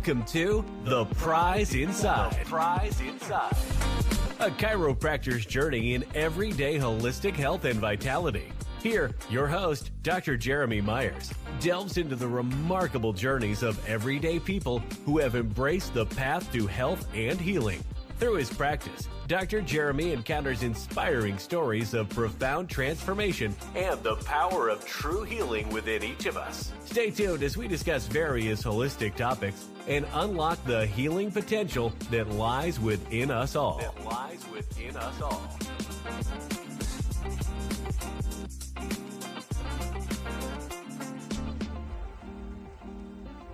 Welcome to The Prize Inside. The Prize Inside. A chiropractor's journey in everyday holistic health and vitality. Here, your host, Dr. Jeremy Myers, delves into the remarkable journeys of everyday people who have embraced the path to health and healing. Through his practice, Dr. Jeremy encounters inspiring stories of profound transformation and the power of true healing within each of us. Stay tuned as we discuss various holistic topics and unlock the healing potential that lies within us all.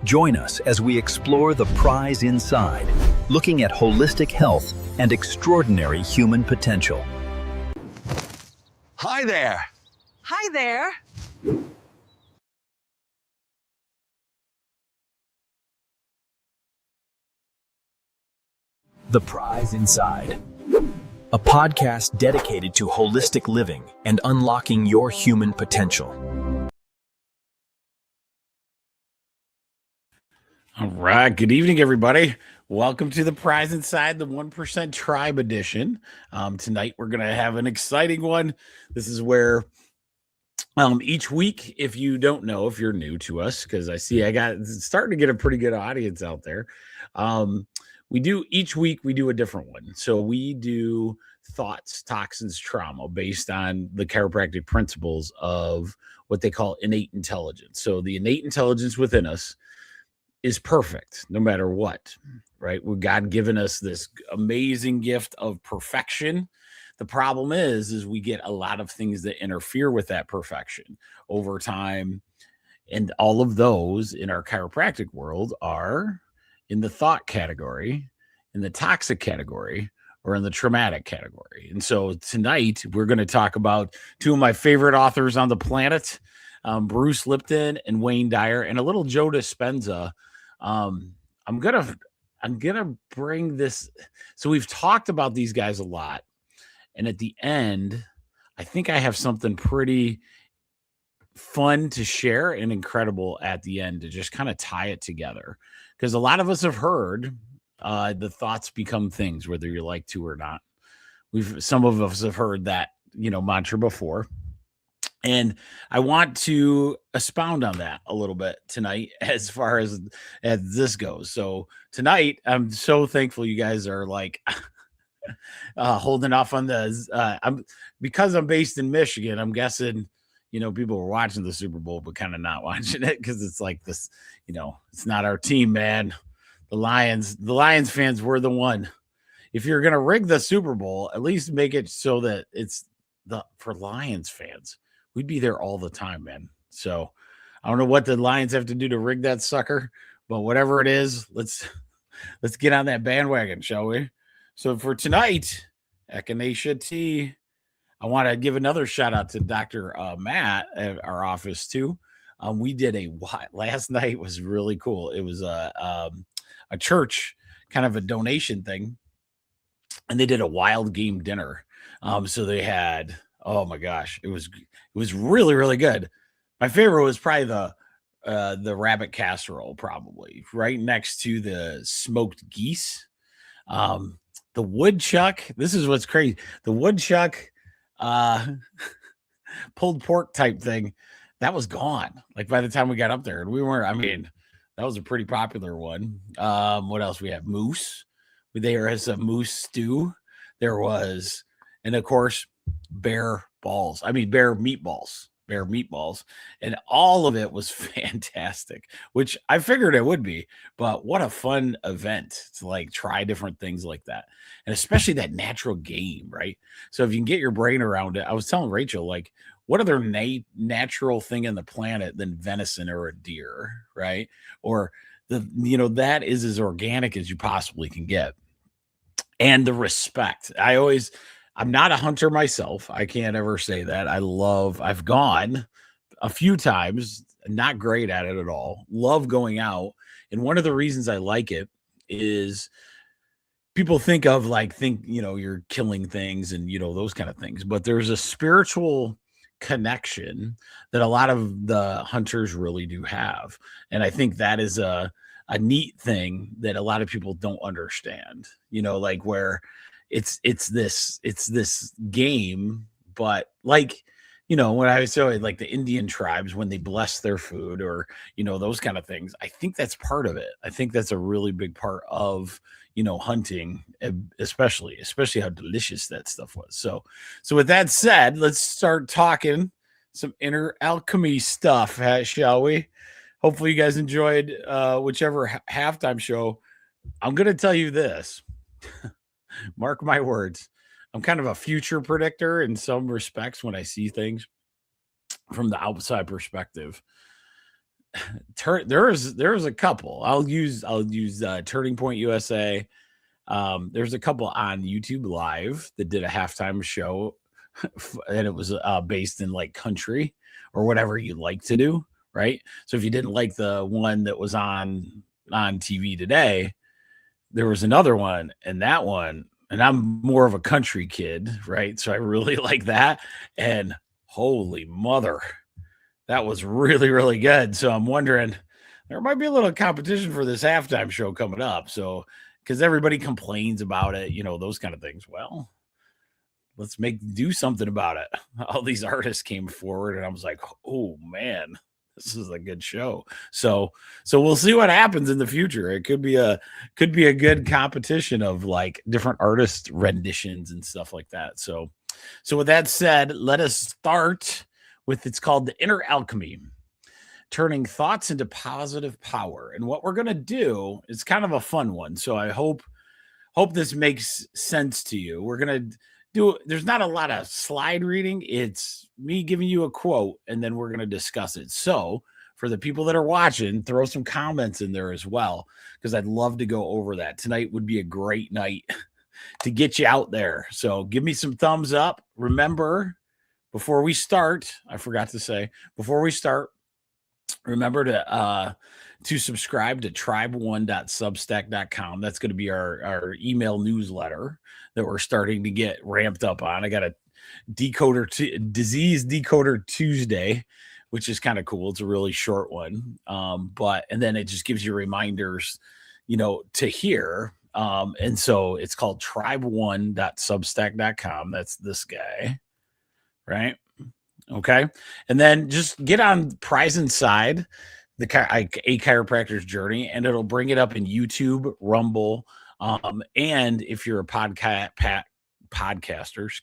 Join us as we explore the prize inside, looking at holistic health and extraordinary human potential. Hi there. Hi there. The Prize Inside, a podcast dedicated to holistic living and unlocking your human potential. All right. Good evening, everybody. Welcome to The Prize Inside, the 1% Tribe Edition. Tonight, we're going to have an exciting one. This is where each week, if you don't know, if you're new to us, because I see it's starting to get a pretty good audience out there. Each week, we do a different one. So we do thoughts, toxins, trauma based on the chiropractic principles of what they call innate intelligence. So the innate intelligence within us is perfect no matter what, right? With God given us this amazing gift of perfection. The problem is we get a lot of things that interfere with that perfection over time. And all of those in our chiropractic world are in the thought category, in the toxic category, or in the traumatic category. And so tonight we're going to talk about two of my favorite authors on the planet, Bruce Lipton and Wayne Dyer, and a little Joe Dispenza. I'm gonna bring this. So we've talked about these guys a lot, and at the end, I think I have something pretty fun to share and incredible at the end to just kind of tie it together. Because a lot of us have heard the thoughts become things, whether you like to or not. Some of us have heard that mantra before. And I want to expound on that a little bit tonight as far as this goes. So tonight, I'm so thankful you guys are like holding off on because I'm based in Michigan. I'm guessing, people were watching the Super Bowl, but kind of not watching it because it's like this, it's not our team, man. The Lions fans were the one. If you're going to rig the Super Bowl, at least make it so that it's for Lions fans. We'd be there all the time, man. So I don't know what the Lions have to do to rig that sucker, but whatever it is, let's get on that bandwagon, shall we? So for tonight, Echinacea Tea, I want to give another shout out to Dr. Matt at our office too. We did last night was really cool. It was a church kind of a donation thing, and they did a wild game dinner. So they had, oh my gosh, it was really, really good. My favorite was probably the rabbit casserole, probably right next to the smoked geese. The woodchuck. This is what's crazy. The woodchuck pulled pork type thing that was gone. Like by the time we got up there, and that was a pretty popular one. What else we have? Moose. There is a moose stew. There was, and of course, bear meatballs, and all of it was fantastic, which I figured it would be, but what a fun event to like try different things like that. And especially that natural game, right? So if you can get your brain around it, I was telling Rachel, like, what other natural thing in the planet than venison or a deer, right? Or that is as organic as you possibly can get. And the respect. I'm not a hunter myself. I can't ever say that. I've gone a few times, not great at it at all. Love going out. And one of the reasons I like it is people think you're killing things and, those kind of things. But there's a spiritual connection that a lot of the hunters really do have. And I think that is a neat thing that a lot of people don't understand, like where it's this game, but like, when I was saying like the Indian tribes, when they bless their food or, those kind of things, I think that's part of it. I think that's a really big part of, hunting, especially how delicious that stuff was. So with that said, let's start talking some inner alchemy stuff, shall we? Hopefully you guys enjoyed whichever halftime show. I'm going to tell you this. Mark my words. I'm kind of a future predictor in some respects when I see things from the outside perspective. There's a couple. I'll use Turning Point USA. There's a couple on YouTube Live that did a halftime show, and it was based in like country or whatever you like to do, right? So if you didn't like the one that was on TV today, there was another one, and that one, and I'm more of a country kid, right? So I really like that. And holy mother, that was really, really good. So I'm wondering, there might be a little competition for this halftime show coming up. So, because everybody complains about it, those kind of things. Well, let's do something about it. All these artists came forward, and I was like, oh man, this is a good show. So we'll see what happens in the future. It could be a good competition of like different artist renditions and stuff like that. So with that said, let us start with, it's called the Inner Alchemy, turning thoughts into positive power. And what we're going to do is kind of a fun one. So I hope this makes sense to you. We're going to there's not a lot of slide reading. It's me giving you a quote, and then we're going to discuss it. So for the people that are watching, throw some comments in there as well, because I'd love to go over that. Tonight would be a great night to get you out there. So give me some thumbs up. Remember, before we start, I forgot to say, remember to subscribe to tribe1.substack.com. That's going to be our email newsletter that we're starting to get ramped up on. I got a disease decoder Tuesday, which is kind of cool. It's a really short one. And then it just gives you reminders, to hear. And so it's called tribe1.substack.com. That's this guy, right? Okay. And then just get on Prize Inside, a chiropractor's journey, and it'll bring it up in YouTube, Rumble. And if you're a podcaster,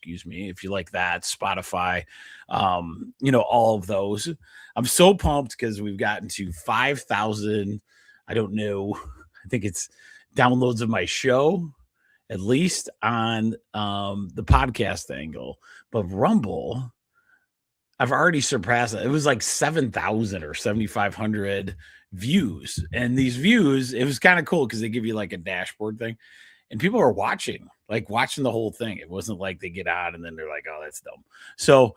if you like that, Spotify, all of those. I'm so pumped because we've gotten to 5,000. I don't know. I think it's downloads of my show, at least on the podcast angle. But Rumble, I've already surpassed it. It was like 7,000 or 7,500 views. And these views, it was kind of cool because they give you like a dashboard thing. And people are watching the whole thing. It wasn't like they get on and then they're like, oh, that's dumb. So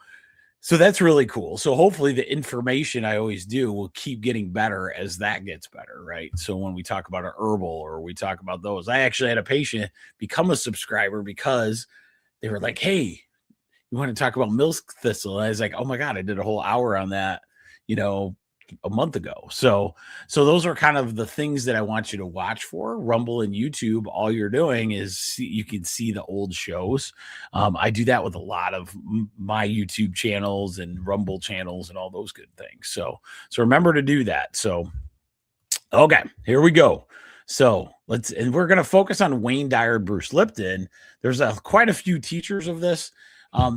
that's really cool. So hopefully the information I always do will keep getting better as that gets better, right? So when we talk about an herbal or we talk about those, I actually had a patient become a subscriber because they were like, hey, you want to talk about milk thistle? And I was like, oh my God, I did a whole hour on that, a month ago. So those are kind of the things that I want you to watch for. Rumble and YouTube, all you're doing is you can see the old shows. I do that with a lot of my YouTube channels and Rumble channels and all those good things. So remember to do that. So, okay, here we go. So and we're going to focus on Wayne Dyer, Bruce Lipton. There's quite a few teachers of this.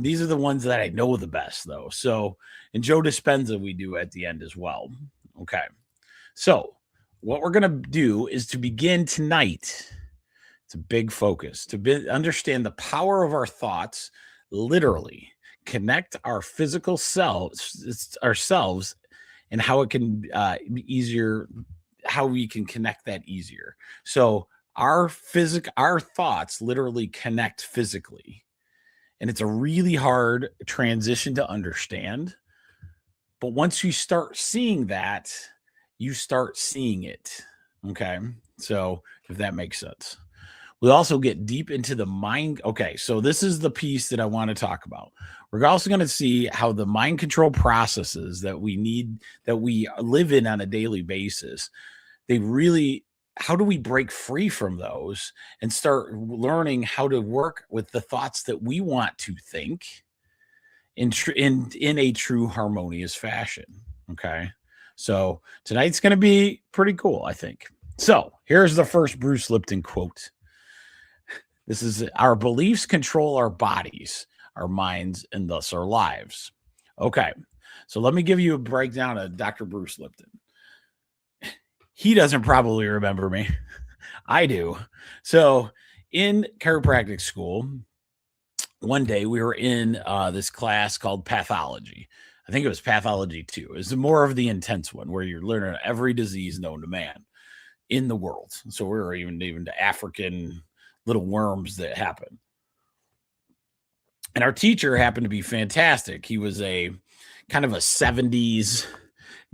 These are the ones that I know the best, though. So, and Joe Dispenza we do at the end as well. Okay. So what we're going to do is to begin tonight. It's a big focus to understand the power of our thoughts, literally connect our physical ourselves, and how it can be easier, how we can connect that easier. So our thoughts literally connect physically. And it's a really hard transition to understand. But once you start seeing that, you start seeing it. Okay. So if that makes sense. We also get deep into the mind. Okay. So this is the piece that I want to talk about. We're also going to see how the mind control processes that we live in on a daily basis, they really, how do we break free from those and start learning how to work with the thoughts that we want to think in a true harmonious fashion? Okay. So tonight's going to be pretty cool, I think. So here's the first Bruce Lipton quote. This is: our beliefs control our bodies, our minds, and thus our lives. Okay. So let me give you a breakdown of Dr. Bruce Lipton. He doesn't probably remember me. I do. So in chiropractic school, one day we were in this class called pathology. I think it was pathology 2. It was more of the intense one where you're learning every disease known to man in the world. So we were even to African little worms that happen. And our teacher happened to be fantastic. He was a kind of a 70s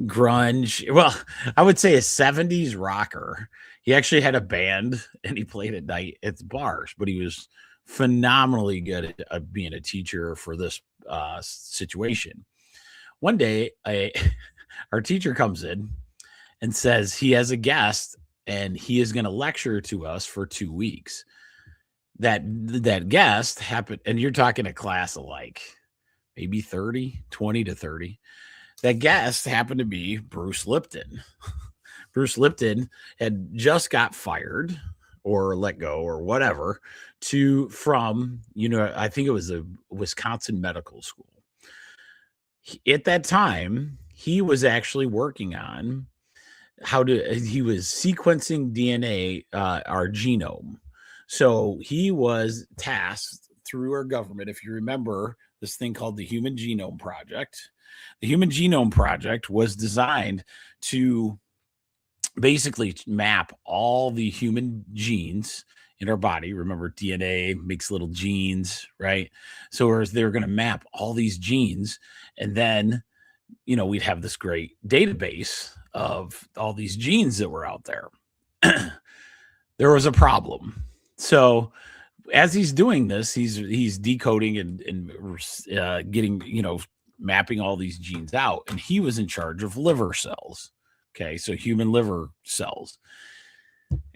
grunge. Well, I would say a 70s rocker. He actually had a band and he played at night at the bars, but he was phenomenally good at being a teacher for this situation. One day, our teacher comes in and says he has a guest and he is going to lecture to us for 2 weeks. That guest happened, and you're talking a class of like maybe 20 to 30. That guest happened to be Bruce Lipton. Bruce Lipton had just got fired or let go or whatever from, I think it was a Wisconsin medical school. At that time, he was actually working on he was sequencing DNA, our genome. So he was tasked through our government, if you remember this thing called the Human Genome Project. The Human Genome Project was designed to basically map all the human genes in our body. Remember, DNA makes little genes, right? So they're going to map all these genes, and then, we'd have this great database of all these genes that were out there. There was a problem. So as he's doing this, he's decoding and getting, mapping all these genes out. And he was in charge of liver cells. Okay. So human liver cells.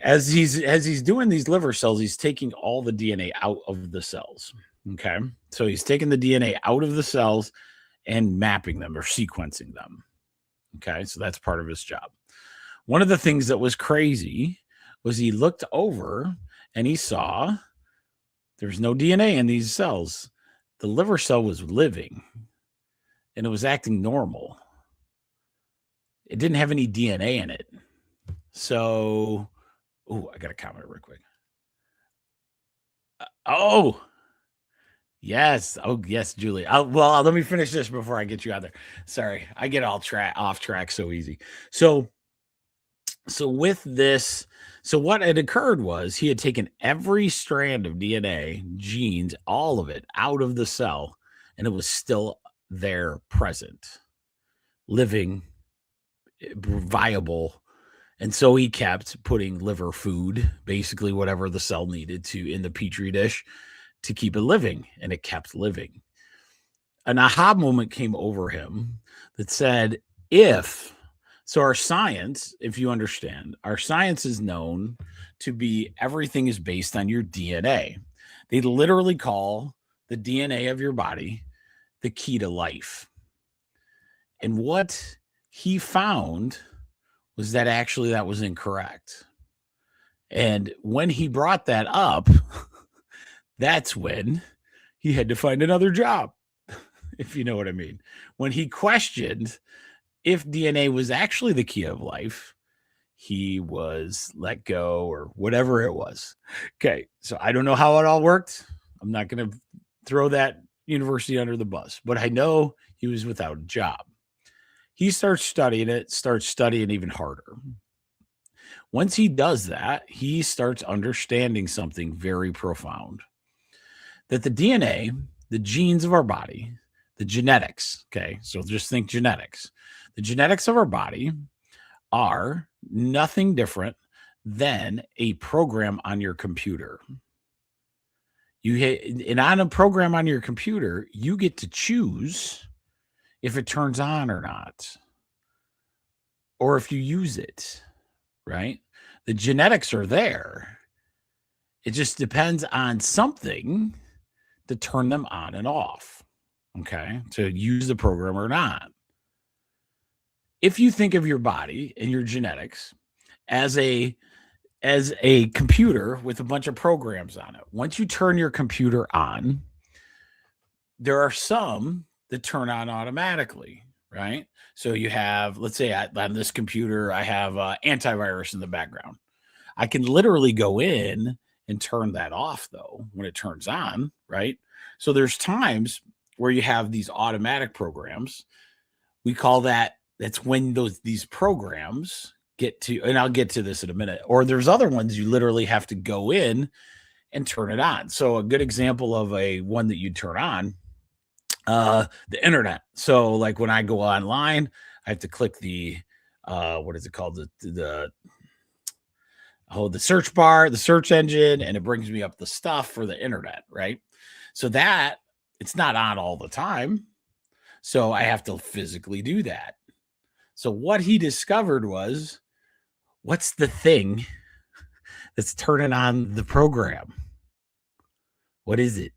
As he's doing these liver cells, he's taking all the DNA out of the cells. Okay. So he's taking the DNA out of the cells and mapping them or sequencing them. Okay. So that's part of his job. One of the things that was crazy was he looked over and he saw there's no DNA in these cells. The liver cell was living and it was acting normal. It didn't have any DNA in it. So, I got to comment real quick. Yes. Oh, yes, Julie. Let me finish this before I get you out there. Sorry, I get all off track so easy. So with this, what had occurred was he had taken every strand of DNA, genes, all of it out of the cell, and it was still there, present, living, viable. And so he kept putting liver food, basically whatever the cell needed to, in the petri dish to keep it living, and it kept living. An aha moment came over him that said, so our science, if you understand, our science is known to be everything is based on your DNA. They literally call the DNA of your body the key to life. And what he found was that actually that was incorrect. And when he brought that up, that's when he had to find another job, if you know what I mean. When he questioned if DNA was actually the key of life, he was let go or whatever it was. Okay, so I don't know how it all worked. I'm not going to throw that university under the bus, but I know he was without a job. He starts studying even harder. Once he does that, he starts understanding something very profound. That the DNA, the genes of our body, the genetics, okay, so just think genetics. The genetics of our body are nothing different than a program on your computer. And on a program on your computer, you get to choose if it turns on or not, or if you use it. right? The genetics are there. It just depends on something to turn them on and off, okay, to use the program or not. If you think of your body and your genetics as a computer with a bunch of programs on it, once you turn your computer on, there are some that turn on automatically, right? So you have, let's say on this computer, I have antivirus in the background. I can literally go in and turn that off though when it turns on, right? So there's times where you have these automatic programs. We call that's when these programs get to, and I'll get to this in a minute, or there's other ones you literally have to go in and turn it on. So a good example of one that you turn on, the internet. So like when I go online, I have to click the what is it called? The search bar, the search engine, and it brings me up the stuff for the internet, right? So that it's not on all the time. So I have to physically do that. So what he discovered was, what's the thing that's turning on the program? What is it?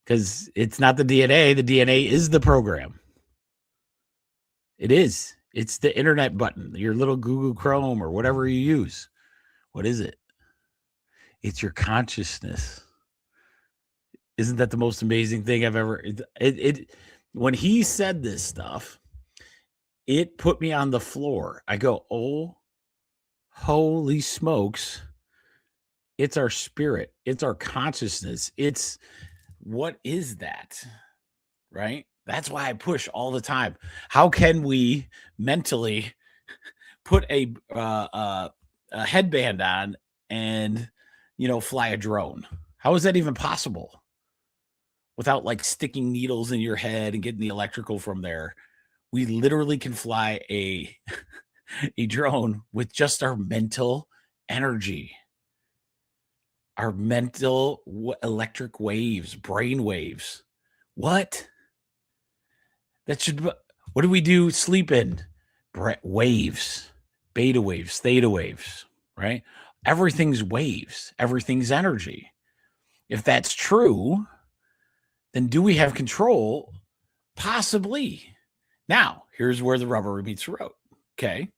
Because it's not the DNA. The DNA is the program. It is. It's the internet button, your little Google Chrome or whatever you use. What is it? It's your consciousness. Isn't that the most amazing thing I've ever? When he said this stuff, it put me on the floor. I go, oh, holy smokes. It's our spirit. It's our consciousness. What is that? Right? That's why I push all the time. How can we mentally put a headband on and, fly a drone? How is that even possible? Without like sticking needles in your head and getting the electrical from there. We literally can fly a drone with just our mental energy. Our mental electric waves, brain waves. What? What do we do? Sleep in waves, beta waves, theta waves, right? Everything's waves. Everything's energy. If that's true, then do we have control? Possibly. Now, here's where the rubber meets the road. Okay.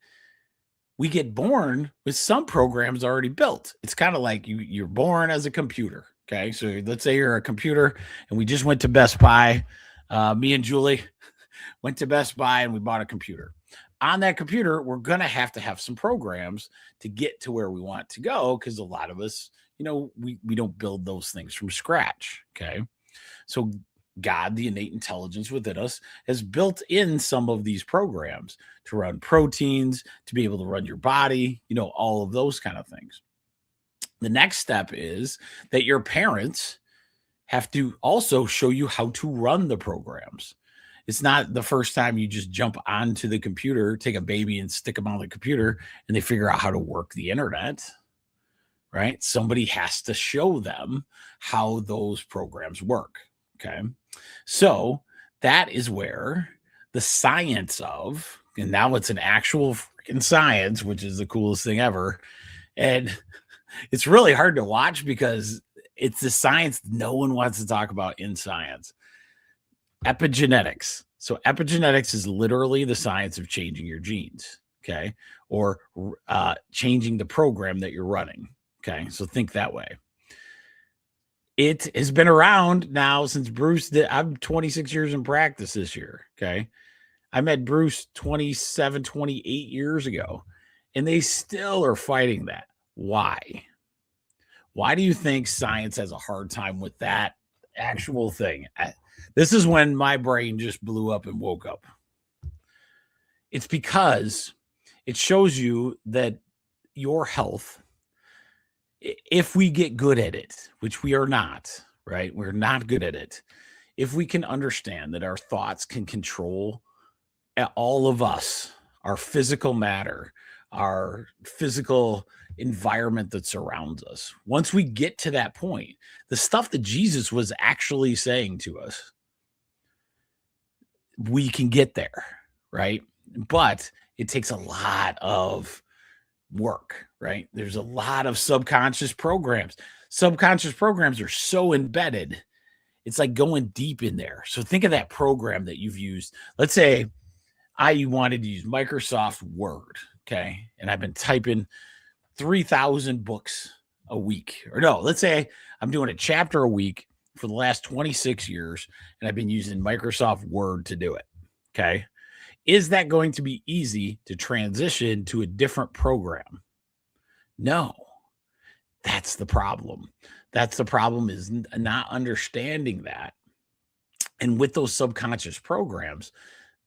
We get born with some programs already built. It's kind of like you're born as a computer. Okay. So let's say you're a computer and we just went to Best Buy. Me and Julie went to Best Buy and we bought a computer. On that computer, we're going to have some programs to get to where we want to go. Because a lot of us, we don't build those things from scratch. Okay. So God, the innate intelligence within us, has built in some of these programs to run proteins, to be able to run your body, all of those kind of things. The next step is that your parents have to also show you how to run the programs. It's not the first time you just jump onto the computer, take a baby and stick them on the computer, and they figure out how to work the internet, right? Somebody has to show them how those programs work, okay? So that is where the science of, and now it's an actual freaking science, which is the coolest thing ever. And it's really hard to watch because it's the science no one wants to talk about in science. Epigenetics. So epigenetics is literally the science of changing your genes, okay? Or changing the program that you're running, okay? So think that way. It has been around now since Bruce did. I'm 26 years in practice this year, okay? I met Bruce 27, 28 years ago, and they still are fighting that. Why? Why do you think science has a hard time with that actual thing? This is when my brain just blew up and woke up. It's because it shows you that your health, if we get good at it, which we are not, right? We're not good at it. If we can understand that our thoughts can control all of us, our physical matter, our physical environment that surrounds us. Once we get to that point, the stuff that Jesus was actually saying to us, we can get there, right? But it takes a lot of work, right? There's a lot of subconscious programs. Subconscious programs are so embedded. It's like going deep in there. So think of that program that you've used. Let's say I wanted to use Microsoft Word, okay? And I've been typing 3,000 books a week. Or no, let's say I'm doing a chapter a week for the last 26 years, and I've been using Microsoft Word to do it, okay? Is that going to be easy to transition to a different program? No. That's the problem. That's the problem, is not understanding that. And with those subconscious programs,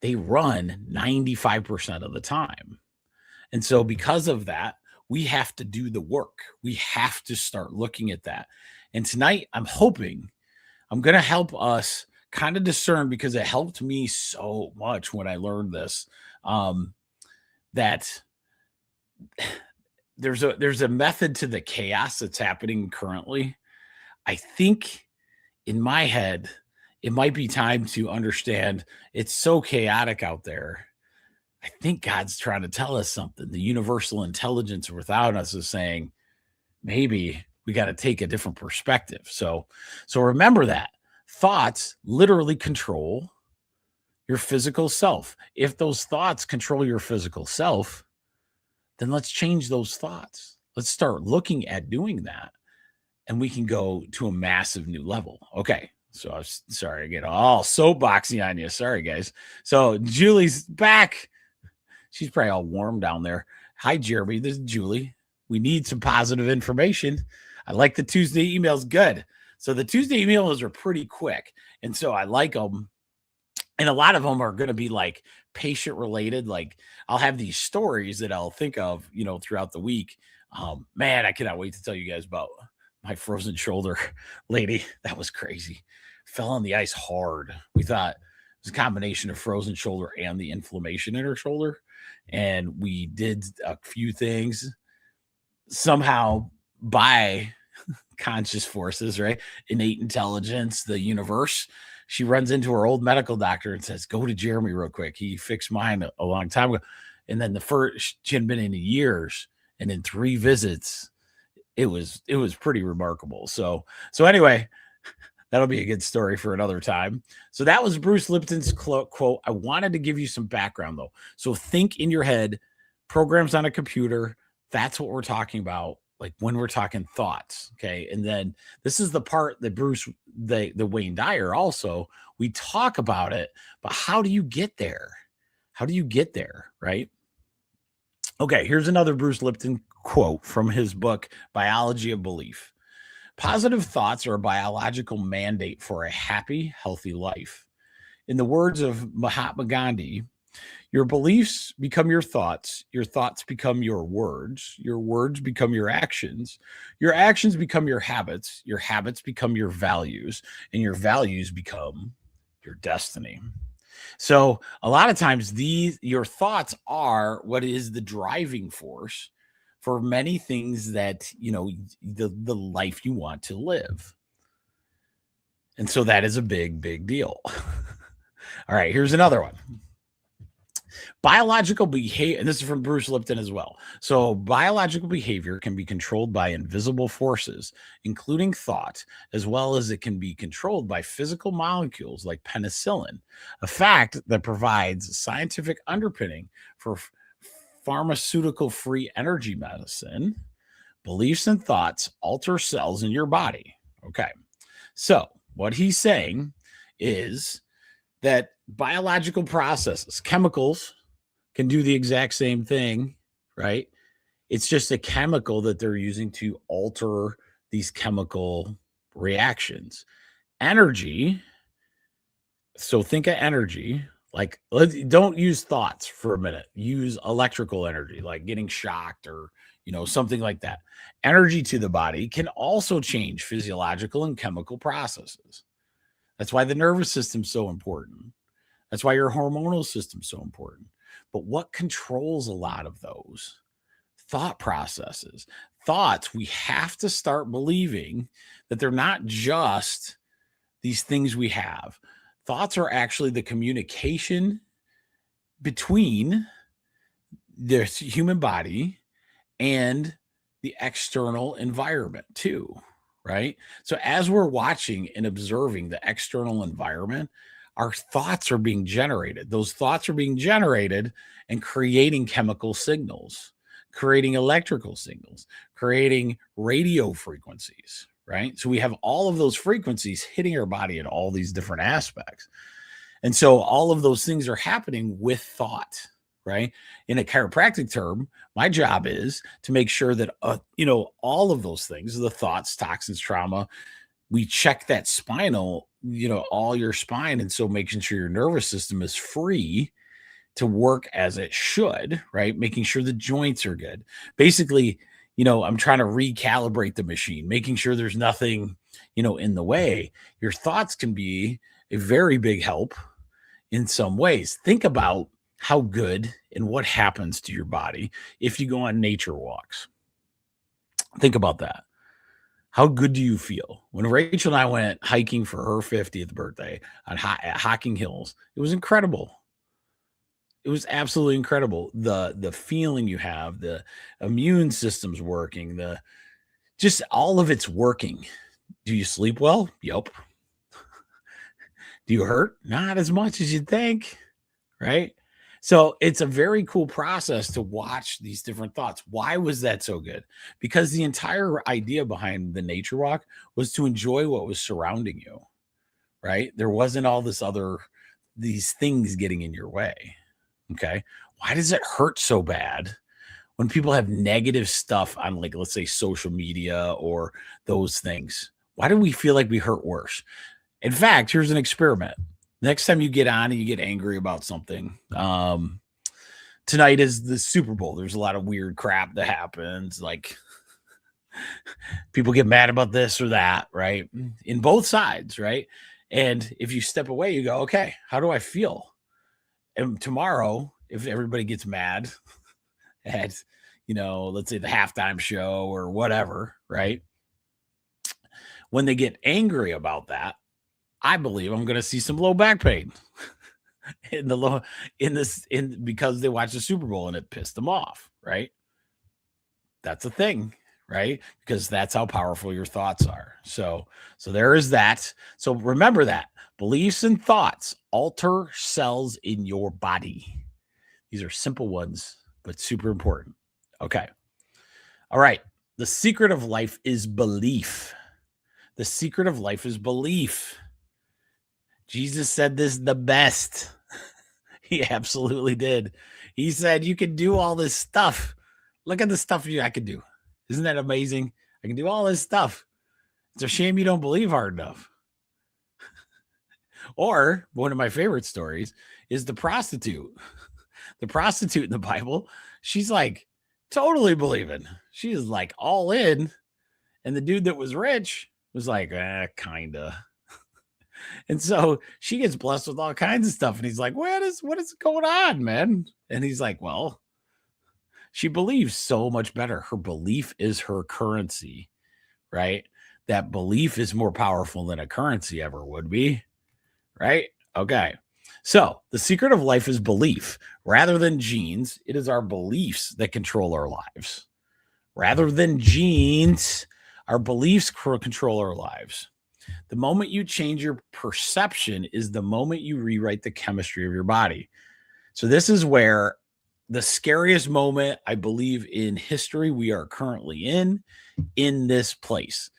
they run 95% of the time. And so because of that, we have to do the work. We have to start looking at that. And tonight, I'm hoping I'm going to help us kind of discern, because it helped me so much when I learned this, that there's a method to the chaos that's happening currently. I think in my head, it might be time to understand it's so chaotic out there. I think God's trying to tell us something. The universal intelligence without us is saying, maybe we got to take a different perspective. So remember that thoughts literally control your physical self. If those thoughts control your physical self, then let's change those thoughts. Let's start looking at doing that, and we can go to a massive new level. Okay. So I'm sorry, I get all soapboxy on you. Sorry, guys. So Julie's back. She's probably all warm down there. Hi, Jeremy. This is Julie. We need some positive information. I like the Tuesday emails. Good. So the Tuesday emails are pretty quick. And so I like them. And a lot of them are going to be like patient related. Like I'll have these stories that I'll think of, throughout the week. Man, I cannot wait to tell you guys about my frozen shoulder lady. That was crazy. Fell on the ice hard. We thought it was a combination of frozen shoulder and the inflammation in her shoulder. And we did a few things somehow by conscious forces, right? Innate intelligence, the universe. She runs into her old medical doctor and says, go to Jeremy real quick. He fixed mine a long time ago. And then the first, she hadn't been in years. And in 3 visits, it was pretty remarkable. So anyway, that'll be a good story for another time. So that was Bruce Lipton's quote. I wanted to give you some background though. So think in your head, programs on a computer. That's what we're talking about. Like when we're talking thoughts. Okay. And then this is the part that the Wayne Dyer also, we talk about it, but how do you get there? How do you get there? Right. Okay. Here's another Bruce Lipton quote from his book, Biology of Belief. Positive thoughts are a biological mandate for a happy, healthy life. In the words of Mahatma Gandhi, your beliefs become your thoughts become your words become your actions become your habits become your values, and your values become your destiny. So a lot of times your thoughts are what is the driving force for many things that, the life you want to live. And so that is a big, big deal. All right, here's another one. Biological behavior, and this is from Bruce Lipton as well. So biological behavior can be controlled by invisible forces, including thought, as well as it can be controlled by physical molecules like penicillin, a fact that provides scientific underpinning for pharmaceutical-free energy medicine. Beliefs and thoughts alter cells in your body. Okay. So what he's saying is that biological processes, chemicals, can do the exact same thing, right? It's just a chemical that they're using to alter these chemical reactions. Energy. So think of energy. Like, don't use thoughts for a minute. Use electrical energy, like getting shocked or, something like that. Energy to the body can also change physiological and chemical processes. That's why the nervous system's so important. That's why your hormonal system's so important. But what controls a lot of those? Thought processes. Thoughts, we have to start believing that they're not just these things we have. Thoughts are actually the communication between the human body and the external environment too, right? So as we're watching and observing the external environment, our thoughts are being generated. Those thoughts are being generated and creating chemical signals, creating electrical signals, creating radio frequencies, right? So we have all of those frequencies hitting our body in all these different aspects. And so all of those things are happening with thought, right? In a chiropractic term, my job is to make sure that, all of those things, the thoughts, toxins, trauma, we check that spinal, all your spine. And so making sure your nervous system is free to work as it should, right? Making sure the joints are good. Basically, I'm trying to recalibrate the machine, making sure there's nothing, in the way. Your thoughts can be a very big help in some ways. Think about how good and what happens to your body if you go on nature walks. Think about that. How good do you feel? When Rachel and I went hiking for her 50th birthday at Hocking Hills, it was incredible. It was absolutely incredible. The feeling you have, the immune system's working, just all of it's working. Do you sleep well? Yep. Do you hurt? Not as much as you'd think, right? So it's a very cool process to watch these different thoughts. Why was that so good? Because the entire idea behind the nature walk was to enjoy what was surrounding you, right? There wasn't all these things getting in your way. Okay. Why does it hurt so bad when people have negative stuff on, like, let's say social media or those things? Why do we feel like we hurt worse? In fact, here's an experiment. Next time you get on and you get angry about something, tonight is the Super Bowl. There's a lot of weird crap that happens. Like, people get mad about this or that, right? In both sides, right? And if you step away, you go, okay, how do I feel? And tomorrow, if everybody gets mad at, let's say the halftime show or whatever, right? When they get angry about that, I believe I'm going to see some low back pain because they watched the Super Bowl and it pissed them off, right? That's a thing, right? Because that's how powerful your thoughts are. So there is that. So remember that beliefs and thoughts alter cells in your body. These are simple ones, but super important. Okay. All right. The secret of life is belief. The secret of life is belief. Jesus said this the best. He absolutely did. He said, you can do all this stuff. Look at the stuff I can do. Isn't that amazing? I can do all this stuff. It's a shame you don't believe hard enough. Or one of my favorite stories is the prostitute. The prostitute in the Bible, she's like totally believing. She is like all in. And the dude that was rich was like, kinda. And so she gets blessed with all kinds of stuff. And he's like, what is going on, man? And he's like, well, she believes so much better. Her belief is her currency, right? That belief is more powerful than a currency ever would be, right? Okay. So the secret of life is belief. Rather than genes, it is our beliefs that control our lives. Rather than genes, our beliefs control our lives. The moment you change your perception is the moment you rewrite the chemistry of your body. So this is where the scariest moment, I believe, in history we are currently in this place.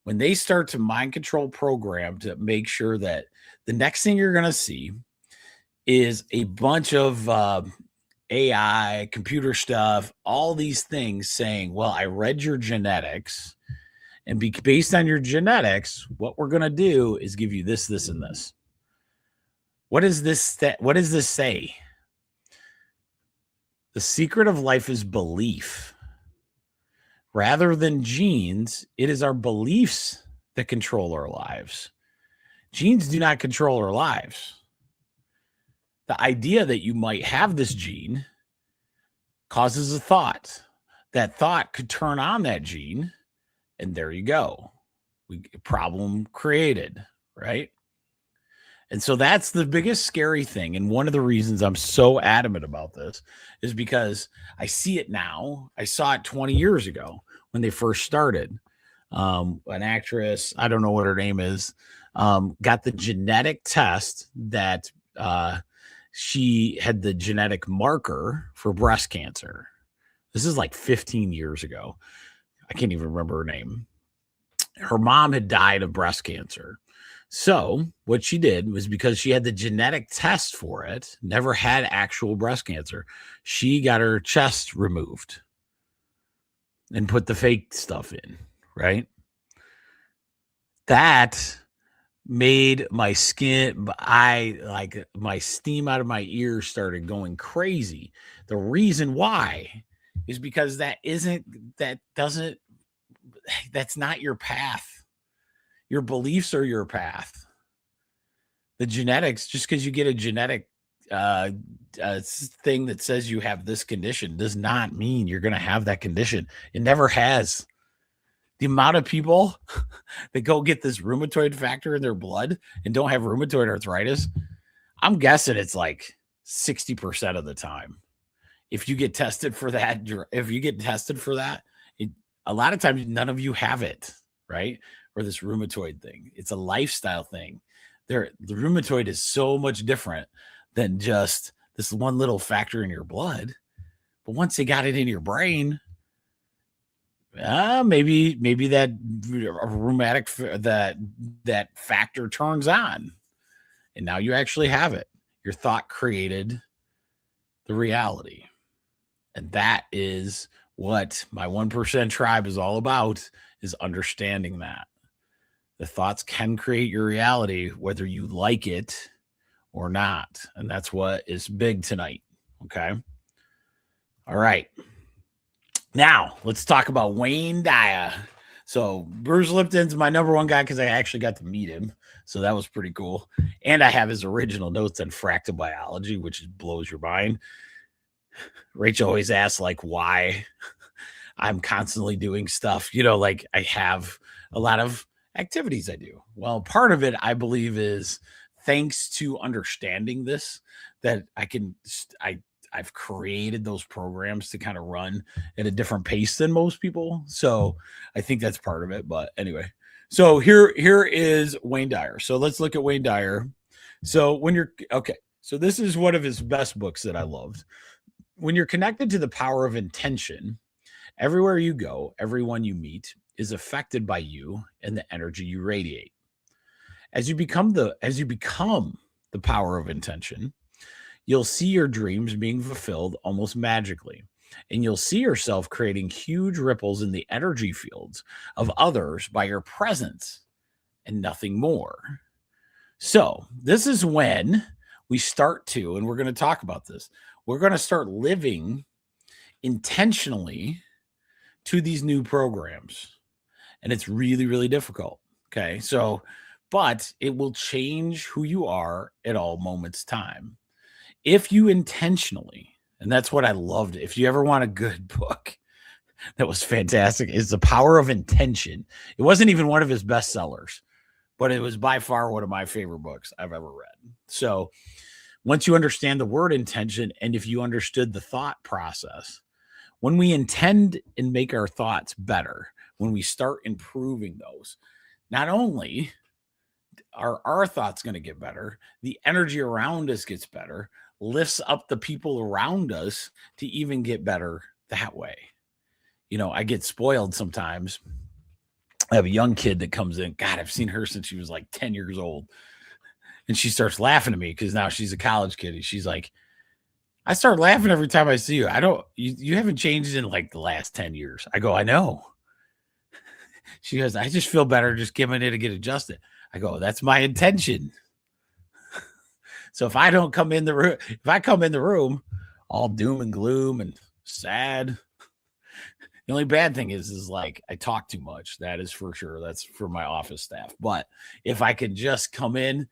When they start to mind control program to make sure that the next thing you're going to see is a bunch of AI, computer stuff, all these things saying, well, I read your genetics. And based on your genetics, what we're going to do is give you this, this, and this. What does this say? The secret of life is belief. Rather than genes, it is our beliefs that control our lives. Genes do not control our lives. The idea that you might have this gene causes a thought. That thought could turn on that gene. And there you go. Problem created, right? And so that's the biggest scary thing. And one of the reasons I'm so adamant about this is because I see it now. I saw it 20 years ago when they first started. An actress, I don't know what her name is, got the genetic test that she had the genetic marker for breast cancer. This is like 15 years ago. I can't even remember her name. Her mom had died of breast cancer. So what she did was, because she had the genetic test for it, never had actual breast cancer, she got her chest removed and put the fake stuff in, right? That made my skin, my steam out of my ears started going crazy. The reason why is because that's not your path. Your beliefs are your path. The genetics, just because you get a genetic thing that says you have this condition, does not mean you're going to have that condition. It never has. The amount of people that go get this rheumatoid factor in their blood and don't have rheumatoid arthritis, I'm guessing it's like 60% of the time. If you get tested for that, a lot of times none of you have it, right? Or this rheumatoid thing. It's a lifestyle thing. The rheumatoid is so much different than just this one little factor in your blood. But once they got it in your brain, maybe that rheumatic that factor turns on, and now you actually have it. Your thought created the reality, and that is what my 1% tribe is all about, is understanding that the thoughts can create your reality, whether you like it or not. And that's what is big tonight. Okay. All right. Now let's talk about Wayne Dyer. So Bruce Lipton's my number one guy because I actually got to meet him. So that was pretty cool. And I have his original notes on fractal biology, which blows your mind. Rachel always asks like why I'm constantly doing stuff, like I have a lot of activities I do. Well, part of it, I believe, is thanks to understanding this, that I've created those programs to kind of run at a different pace than most people. So I think that's part of it. But anyway, so here is Wayne Dyer. So let's look at Wayne Dyer. So so this is one of his best books that I loved. When you're connected to the power of intention, everywhere you go, everyone you meet is affected by you and the energy you radiate. As you become the power of intention, you'll see your dreams being fulfilled almost magically, and you'll see yourself creating huge ripples in the energy fields of others by your presence and nothing more. So this is when we start to, and we're going to talk about this, we're going to start living intentionally to these new programs. And it's really, really difficult. Okay. So, but it will change who you are at all moments time. If you intentionally, and that's what I loved. If you ever want a good book that was fantastic, is The Power of Intention. It wasn't even one of his best sellers, but it was by far one of my favorite books I've ever read. So once you understand the word intention, and if you understood the thought process, when we intend and make our thoughts better, when we start improving those, not only are our thoughts going to get better, the energy around us gets better, lifts up the people around us to even get better that way. I get spoiled sometimes. I have a young kid that comes in. God, I've seen her since she was like 10 years old. And she starts laughing at me because now she's a college kid. And she's like, I start laughing every time I see you. You haven't changed in like the last 10 years. I go, I know. She goes, I just feel better just giving it to get adjusted. I go, that's my intention. So if I come in the room all doom and gloom and sad, the only bad thing is like I talk too much. That is for sure. That's for my office staff. But if I could just come in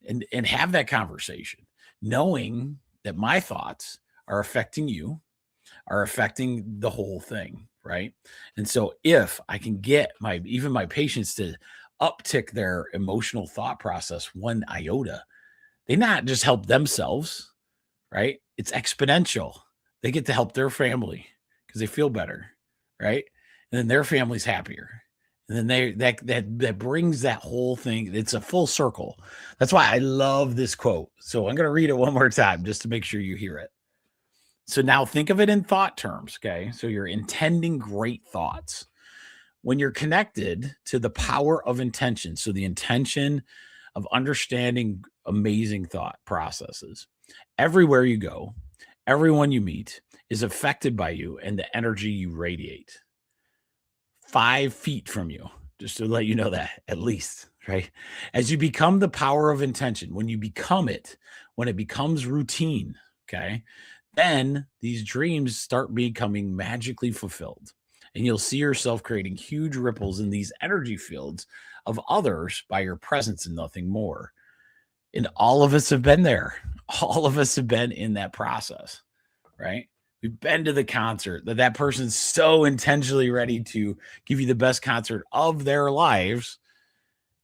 and have that conversation, knowing that my thoughts are affecting you, are affecting the whole thing, right? And so if I can get my patients to uptick their emotional thought process 1 iota, they not just help themselves, right? It's exponential. They get to help their family because they feel better, right? And then their family's happier. And then that brings that whole thing. It's a full circle. That's why I love this quote. So I'm going to read it one more time just to make sure you hear it. So now think of it in thought terms, okay? So you're intending great thoughts. When you're connected to the power of intention, so the intention of understanding amazing thought processes, everywhere you go, everyone you meet is affected by you and the energy you radiate. 5 feet from you, just to let you know that, at least, right? As you become the power of intention, when you become it, when it becomes routine, okay, then these dreams start becoming magically fulfilled. And you'll see yourself creating huge ripples in these energy fields of others by your presence and nothing more. And all of us have been there. All of us have been in that process, right? We've been to the concert that person's so intentionally ready to give you the best concert of their lives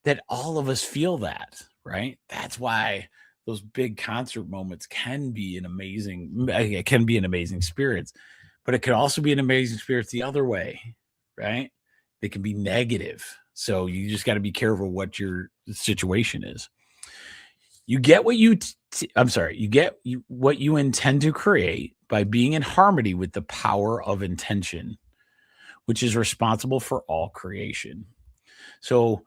that all of us feel that, right? That's why those big concert moments can be an amazing experience, but it could also be an amazing experience the other way, right? They can be negative. So you just got to be careful what your situation is. You get what you what you intend to create by being in harmony with the power of intention, which is responsible for all creation. So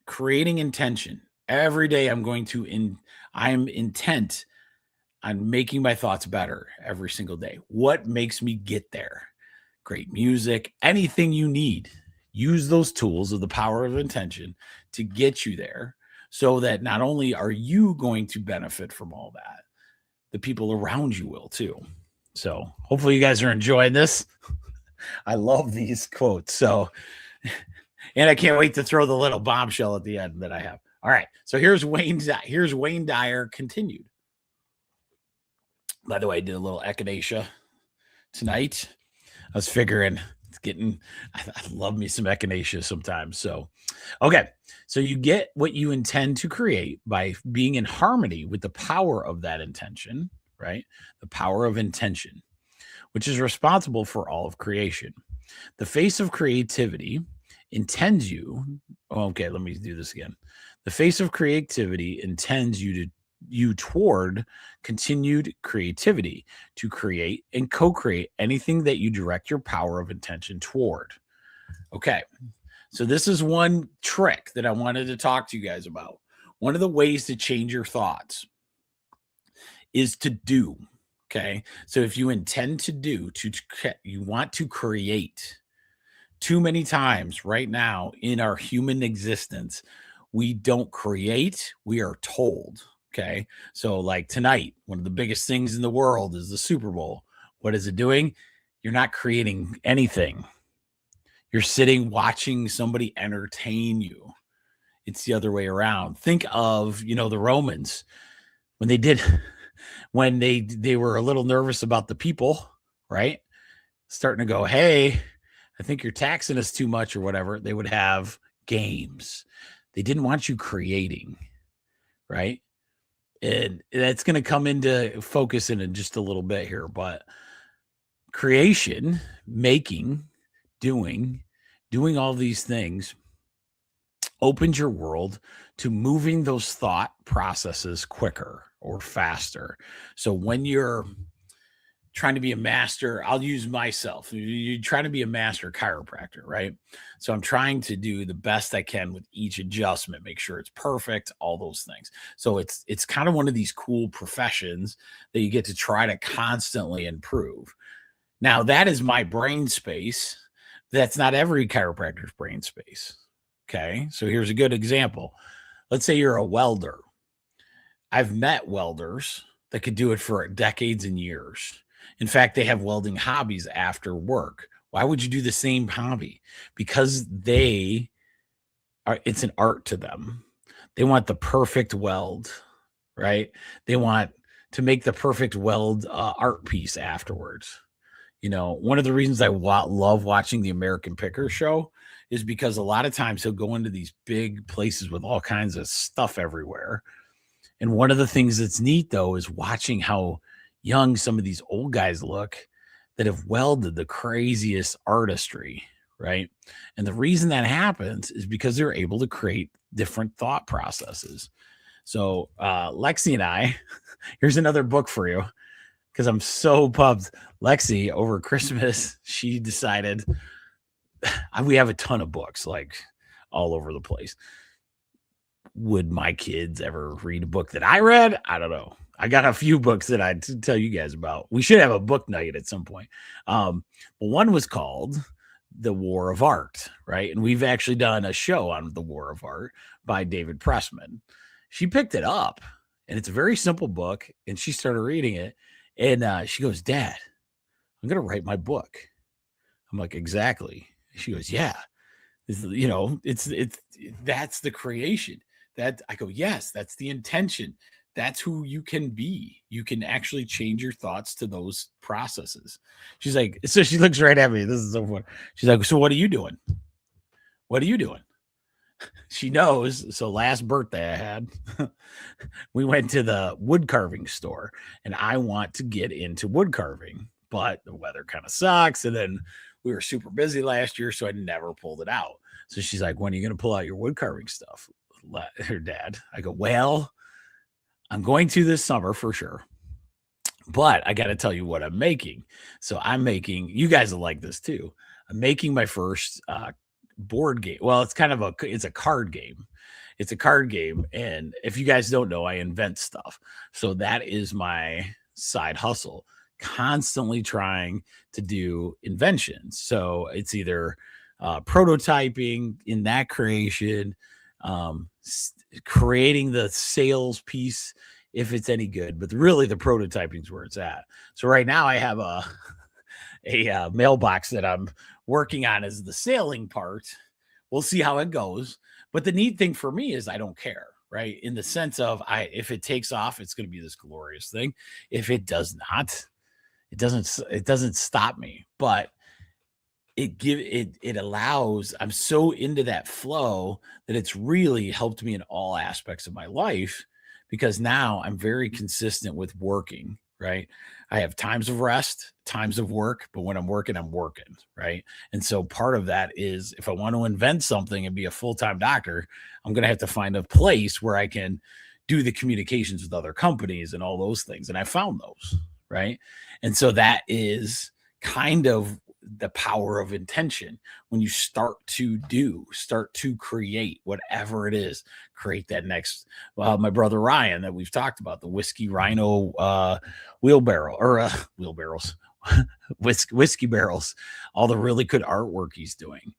creating intention. Every day I'm intent on making my thoughts better every single day. What makes me get there? Great music, anything you need. Use those tools of the power of intention to get you there, so that not only are you going to benefit from all that, the people around you will too. So hopefully you guys are enjoying this. I love these quotes. So, and I can't wait to throw the little bombshell at the end that I have. All right. So here's Wayne Dyer continued. By the way, I did a little echinacea tonight. I was figuring I love me some echinacea sometimes. So, okay. So you get what you intend to create by being in harmony with the power of that intention, right? The power of intention, which is responsible for all of creation. The face of creativity intends you. Okay, let me do this again. The face of creativity intends you toward continued creativity to create and co-create anything that you direct your power of intention toward. Okay. So this is one trick that I wanted to talk to you guys about. One of the ways to change your thoughts is to do. Okay. So if you intend to do, you want to create. Too many times right now in our human existence, we don't create, we are told. Okay. So like tonight, one of the biggest things in the world is the Super Bowl. What is it doing? You're not creating anything. You're sitting watching somebody entertain you. It's the other way around. Think of, the Romans when they were a little nervous about the people, right? Starting to go, hey, I think you're taxing us too much or whatever. They would have games. They didn't want you creating, right? And that's going to come into focus in just a little bit here, but creation, making, doing all these things opens your world to moving those thought processes quicker or faster. So when you're trying to be a master, I'll use myself. You're trying to be a master chiropractor, right? So I'm trying to do the best I can with each adjustment, make sure it's perfect, all those things. So it's kind of one of these cool professions that you get to try to constantly improve. Now that is my brain space. That's not every chiropractor's brain space. Okay. So here's a good example. Let's say you're a welder. I've met welders that could do it for decades and years. In fact, they have welding hobbies after work. Why would you do the same hobby? Because it's an art to them. They want the perfect weld, right? They want to make the perfect weld art piece afterwards. One of the reasons I love watching the American Picker show is because a lot of times he'll go into these big places with all kinds of stuff everywhere. And one of the things that's neat, though, is watching how young some of these old guys look that have welded the craziest artistry, right? And the reason that happens is because they're able to create different thought processes. So Lexi and I, here's another book for you, because I'm so pumped. Lexi, over Christmas, she decided, we have a ton of books, like all over the place. Would my kids ever read a book that I read? I don't know. I got a few books that I'd tell you guys about. We should have a book night at some point. One was called The War of Art, right? And we've actually done a show on The War of Art by David Pressman. She picked it up, and it's a very simple book, and she started reading it, and she goes, "Dad, I'm going to write my book." I'm like, "Exactly." She goes, "Yeah, it's that's the creation." That I go, "Yes, that's the intention. That's who you can be. You can actually change your thoughts to those processes." She's like, so she looks right at me. This is so fun. She's like, "So what are you doing? What are you doing?" She knows. So last birthday I had, we went to the wood carving store, and I want to get into wood carving, but the weather kind of sucks. And then we were super busy last year, so I never pulled it out. So she's like, "When are you going to pull out your wood carving stuff?" Her dad. I go, "Well, I'm going to this summer for sure, but I got to tell you what I'm making." So I'm making, you guys will like this too. I'm making my first board game. Well, it's a card game. It's a card game. And if you guys don't know, I invent stuff. So that is my side hustle, constantly trying to do inventions. So it's either prototyping in that creation, creating the sales piece if it's any good, but really the prototyping is where it's at. So right now I have a mailbox that I'm working on as the sailing part. We'll see how it goes. But the neat thing for me is I don't care, right? In the sense of if it takes off, it's going to be this glorious thing. If it does not, it doesn't stop me. But it allows, I'm so into that flow that it's really helped me in all aspects of my life, because now I'm very consistent with working, right? I have times of rest, times of work, but when I'm working, right? And so part of that is, if I want to invent something and be a full-time doctor, I'm going to have to find a place where I can do the communications with other companies and all those things. And I found those, right? And so that is kind of the power of intention. When you start to create whatever it is, create that next, my brother Ryan that we've talked about, the whiskey rhino wheelbarrow or wheelbarrows, whiskey barrels, all the really good artwork he's doing.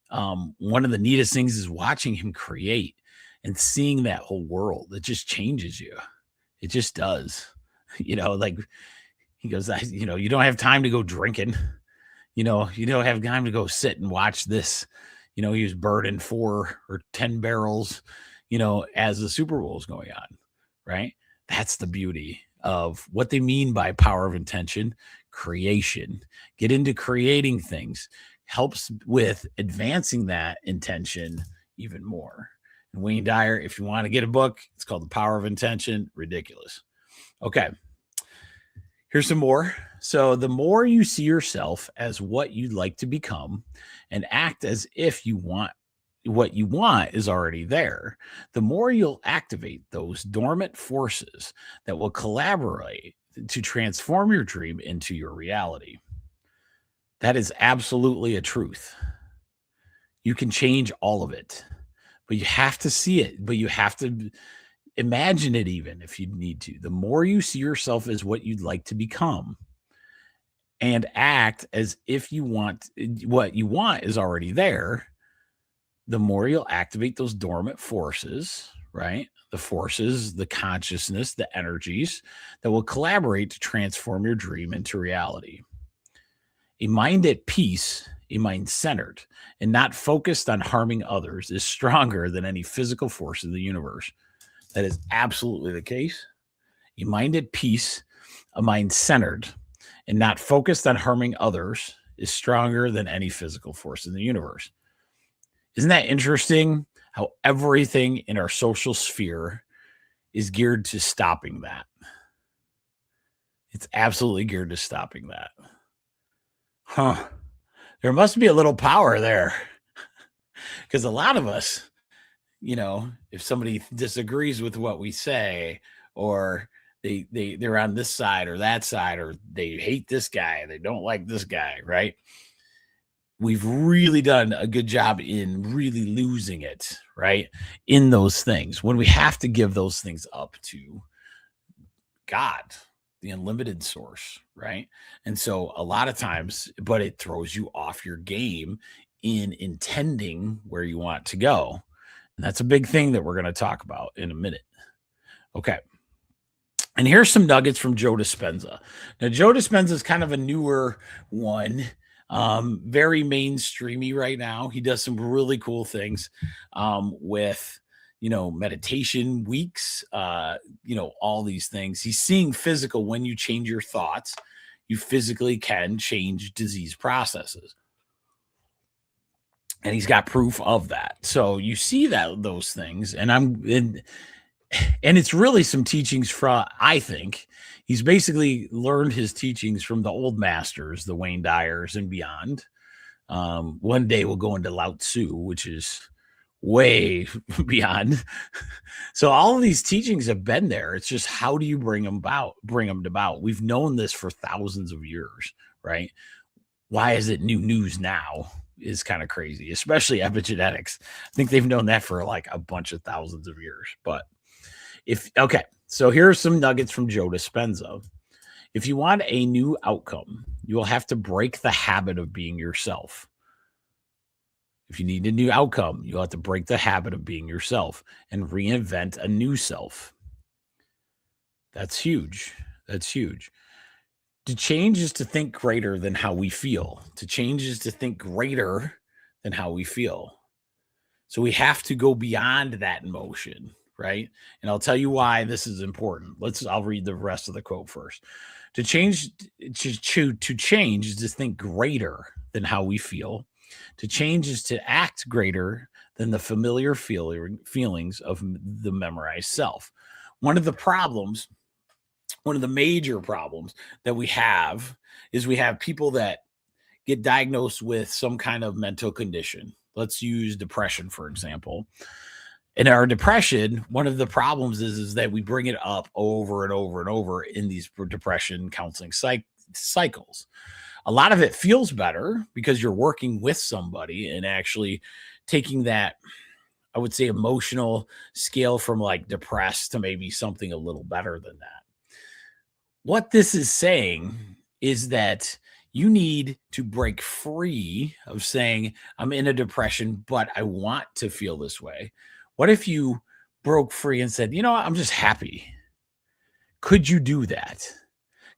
One of the neatest things is watching him create and seeing that whole world. It just changes you. It just does. Like he goes, you don't have time to go drinking. You don't have time to go sit and watch this. He was burning 4 or 10 barrels, as the Super Bowl is going on, right? That's the beauty of what they mean by power of intention, creation. Get into creating things helps with advancing that intention even more. And Wayne Dyer, if you want to get a book, it's called The Power of Intention. Ridiculous. Okay. Here's some more. So the more you see yourself as what you'd like to become and act as if what you want is already there, the more you'll activate those dormant forces that will collaborate to transform your dream into your reality. That is absolutely a truth. You can change all of it, but you have to see it, but you have to imagine it, even if you need to. The more you see yourself as what you'd like to become and act as if what you want is already there, the more you'll activate those dormant forces, right? The forces, the consciousness, the energies that will collaborate to transform your dream into reality. A mind at peace, a mind centered and not focused on harming others, is stronger than any physical force in the universe. That is absolutely the case. A mind at peace, a mind centered, and not focused on harming others is stronger than any physical force in the universe. Isn't that interesting? How everything in our social sphere is geared to stopping that. It's absolutely geared to stopping that. Huh. There must be a little power there. Because a lot of us, if somebody disagrees with what we say, or they're on this side or that side, or they hate this guy, they don't like this guy, right? We've really done a good job in really losing it, right? In those things, when we have to give those things up to God, the unlimited source, right? And so a lot of times, but it throws you off your game in intending where you want to go. And that's a big thing that we're going to talk about in a minute. Okay. And here's some nuggets from Joe Dispenza. Now, Joe Dispenza is kind of a newer one, very mainstreamy right now. He does some really cool things with, meditation weeks, all these things. He's seeing physical. When you change your thoughts, you physically can change disease processes. And he's got proof of that. So you see those things, and it's really some teachings from, I think he's basically learned his teachings from the old masters, the Wayne Dyers and beyond. One day we'll go into Lao Tzu, which is way beyond. So all of these teachings have been there. It's just, how do you bring them about? We've known this for thousands of years, right? Why is it new news now? Is kind of crazy, especially epigenetics. I think they've known that for like a bunch of thousands of years. But so here are some nuggets from Joe Dispenza. If you want a new outcome, you will have to break the habit of being yourself. If you need a new outcome, you'll have to break the habit of being yourself and reinvent a new self. That's huge. That's huge. To change is to think greater than how we feel. To change is to think greater than how we feel. So we have to go beyond that emotion, right? And I'll tell you why this is important. I'll read the rest of the quote first. To change is to think greater than how we feel. To change is to act greater than the familiar feelings of the memorized self. One of the major problems that we have is we have people that get diagnosed with some kind of mental condition. Let's use depression, for example. In our depression, one of the problems is that we bring it up over and over and over in these depression counseling cycles. A lot of it feels better because you're working with somebody and actually taking that, I would say, emotional scale from like depressed to maybe something a little better than that. What this is saying is that you need to break free of saying, I'm in a depression, but I want to feel this way. What if you broke free and said, I'm just happy? Could you do that?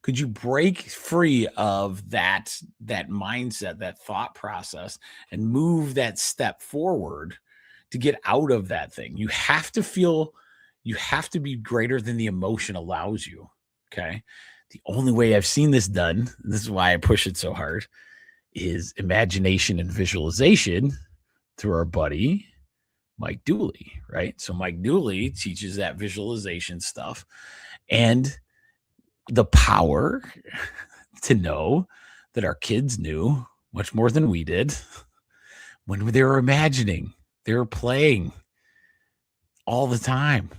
Could you break free of that mindset, that thought process, and move that step forward to get out of that thing? You have to be greater than the emotion allows you. Okay. The only way I've seen this done, this is why I push it so hard, is imagination and visualization through our buddy, Mike Dooley, right? So Mike Dooley teaches that visualization stuff and the power to know that our kids knew much more than we did when they were imagining, they were playing all the time.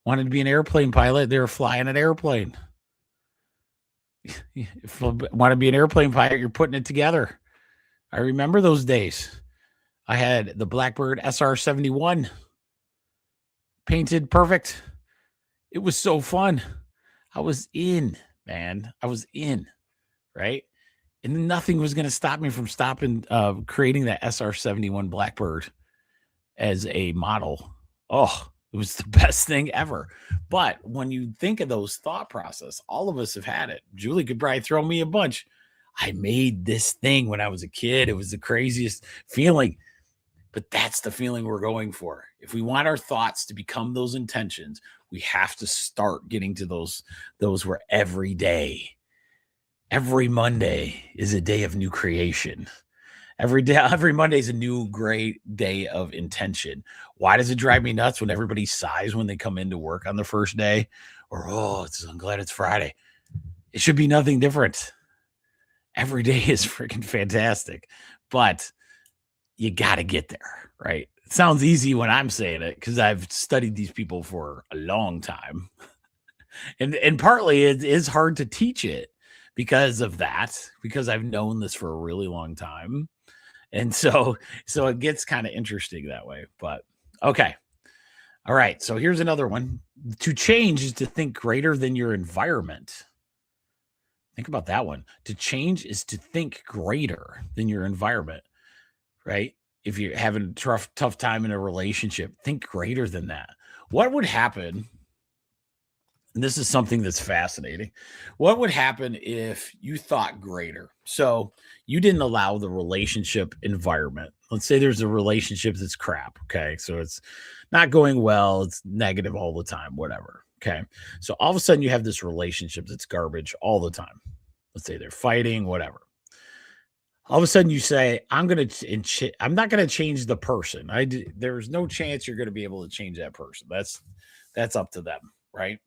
Wanted to be an airplane pilot, they were flying an airplane. If you want to be an airplane pilot, you're putting it together. I remember those days. I had the Blackbird SR-71 painted perfect. It was so fun. I was in, man. I was in, right? And nothing was going to stop me from creating that SR-71 Blackbird as a model. Oh, it was the best thing ever. But when you think of those thought process, all of us have had it. Julie could probably throw me a bunch. I made this thing when I was a kid. It was the craziest feeling. But that's the feeling we're going for. If we want our thoughts to become those intentions, we have to start getting to those where every day Every Monday is a day of new creation. Every Monday is a new great day of intention. Why does it drive me nuts when everybody sighs when they come into work on the first day? Or, I'm glad it's Friday. It should be nothing different. Every day is freaking fantastic, but you got to get there, right? It sounds easy when I'm saying it because I've studied these people for a long time. And partly it is hard to teach it because of that, because I've known this for a really long time. And so it gets kind of interesting that way. But okay. All right. So here's another one. To change is to think greater than your environment. Think about that one. To change is to think greater than your environment, right? If you're having a tough time in a relationship, think greater than that. What would happen? And this is something that's fascinating. What would happen if you thought greater? So you didn't allow the relationship environment. Let's say there's a relationship that's crap. Okay. So it's not going well. It's negative all the time, whatever. Okay. So all of a sudden you have this relationship that's garbage all the time. Let's say they're fighting, whatever. All of a sudden you say, I'm not going to change the person. There's no chance you're going to be able to change that person. That's up to them. Right.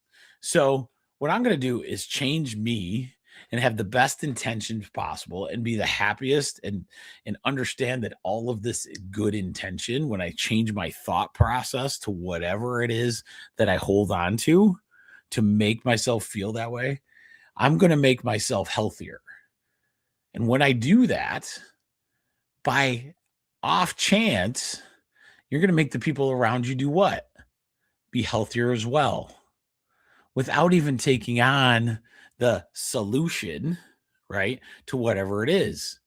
So what I'm going to do is change me and have the best intentions possible and be the happiest and understand that all of this good intention, when I change my thought process to whatever it is that I hold on to make myself feel that way, I'm going to make myself healthier. And when I do that, by off chance, you're going to make the people around you do what? Be healthier as well, without even taking on the solution, right, to whatever it is.